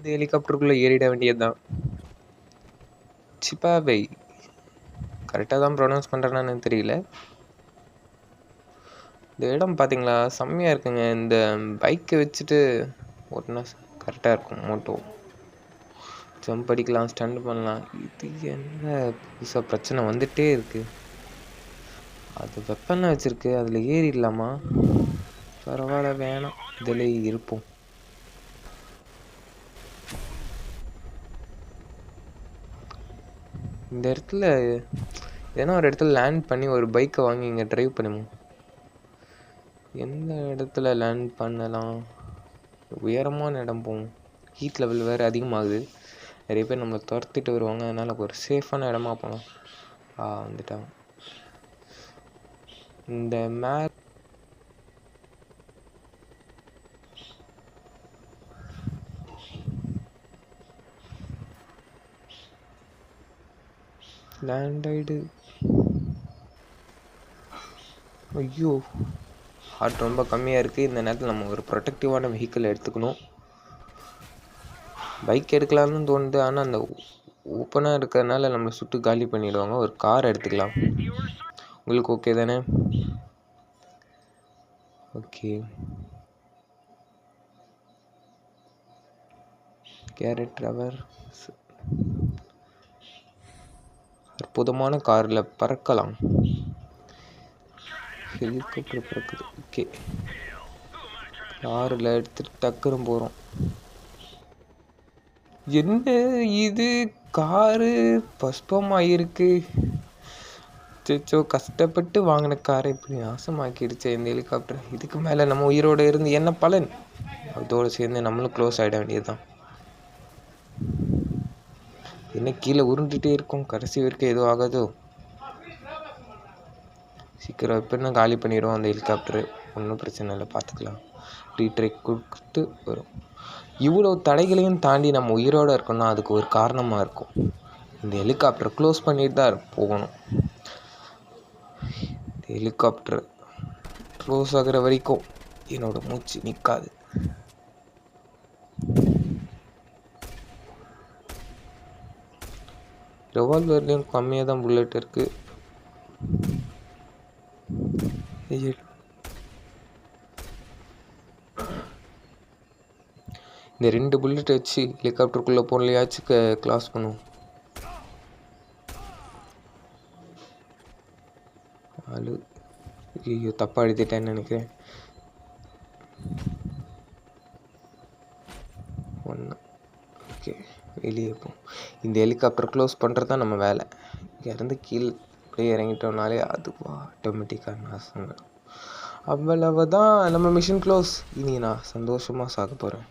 இந்த ஹெலிகாப்டருக்குள்ளே ஏறிட வேண்டியது தான். சிப்பாவை கரெக்டாக தான் ப்ரொனவுன்ஸ் பண்ணுறேன்னு தெரியல. இந்த இடம் பார்த்தீங்களா செம்மையாக இருக்குங்க. இந்த பைக்கை வச்சுட்டு ஓட்டினா கரெக்டாக இருக்கும். மோட்டோ ஜம்ப் அடிக்கலாம், ஸ்டண்ட் பண்ணலாம். இது என்ன புதுசாக பிரச்சனை வந்துகிட்டே இருக்குது. அது வெப்பன்லாம் வச்சுருக்கு, அதில் ஏறிடலாமா? பரவாயில்ல, வேணாம், இதில் இருப்போம். இந்த இடத்துல ஏன்னா ஒரு இடத்துல லேண்ட் பண்ணி ஒரு பைக்கை வாங்கி இங்கே ட்ரைவ் பண்ணுவோம். எந்த இடத்துல லேண்ட் பண்ணலாம்? உயரமான இடம் போகும். ஹீட் லெவல் வேறு அதிகமாகுது. நிறைய பேர் நம்மளை துரத்திட்டு வருவாங்க. அதனால் ஒரு சேஃபான இடமா போகலாம். வந்துட்டாங்க. இந்த மேப் லேண்ட் ஆயிடு. ஐயோ, ஹார்ட் ரொம்ப கம்மியாக இருக்குது. இந்த நேரத்தில் நம்ம ஒரு ப்ரொடெக்டிவான வெஹிக்கிள் எடுத்துக்கணும். பைக் எடுக்கலாம்னு தோணுது, ஆனால் அந்த ஓப்பனாக இருக்கிறதுனால நம்மளை சுட்டு காலி பண்ணிவிடுவாங்க. ஒரு கார் எடுத்துக்கலாம். உங்களுக்கு ஓகே தானே? ஓகே, கேரட் ரவர். அற்புதமான காரில் பறக்கலாம். ஹெலிகாப்டர் பறக்குது. ஓகே, காரில் எடுத்துகிட்டு டக்குன்னு போகிறோம். என்ன இது, காரு பஸ்பமாக இருக்கு. சோ கஷ்டப்பட்டு வாங்கின காரை இப்படி நாசமாக்கிடுச்சு இந்த ஹெலிகாப்டர். இதுக்கு மேலே நம்ம உயிரோடு இருந்து என்ன பலன்? அதோடு சேர்ந்து நம்மளும் க்ளோஸ் ஆகிட வேண்டியது தான். என்ன கீழே உருண்டுகிட்டே இருக்கும், கடைசி வரைக்கும் எதுவும் ஆகாதோ? சீக்கிரம் எப்படின்னா காலி பண்ணிடுவோம் அந்த ஹெலிகாப்டரு. ஒன்றும் பிரச்சனை இல்லை, பார்த்துக்கலாம். ரீட்ரை கொடுத்து வரும். இவ்வளோ தடைகளையும் தாண்டி நம்ம உயிரோடு இருக்கோம்னா அதுக்கு ஒரு காரணமாக இருக்கும். இந்த ஹெலிகாப்டரை க்ளோஸ் பண்ணிட்டு தான் போகணும். இந்த ஹெலிகாப்டர் க்ளோஸ் ஆகிற வரைக்கும் என்னோட மூச்சு நிற்காது. ரிவால்வர்லேயும் கம்மியாக தான் புல்லட் இருக்குது. இந்த 2 புல்லட் வச்சு ஹெலிகாப்டருக்குள்ளே போகலையாச்சும் க்ளாஸ் பண்ணுவோம். ஐயோ, தப்பாக எழுதிட்டேன்னு நினைக்கிறேன். ஓகே, வெளியே போகும். இந்த ஹெலிகாப்டர் க்ளோஸ் பண்ணுறது தான் நம்ம வேலை. இங்கேருந்து கீழே அப்படியே இறங்கிட்டோம்னாலே அதுவா ஆட்டோமேட்டிக்காக நாசம். அவ்வளவுதான், நம்ம மிஷன் க்ளோஸ். இனி நான் சந்தோஷமாக சாக போகிறேன்.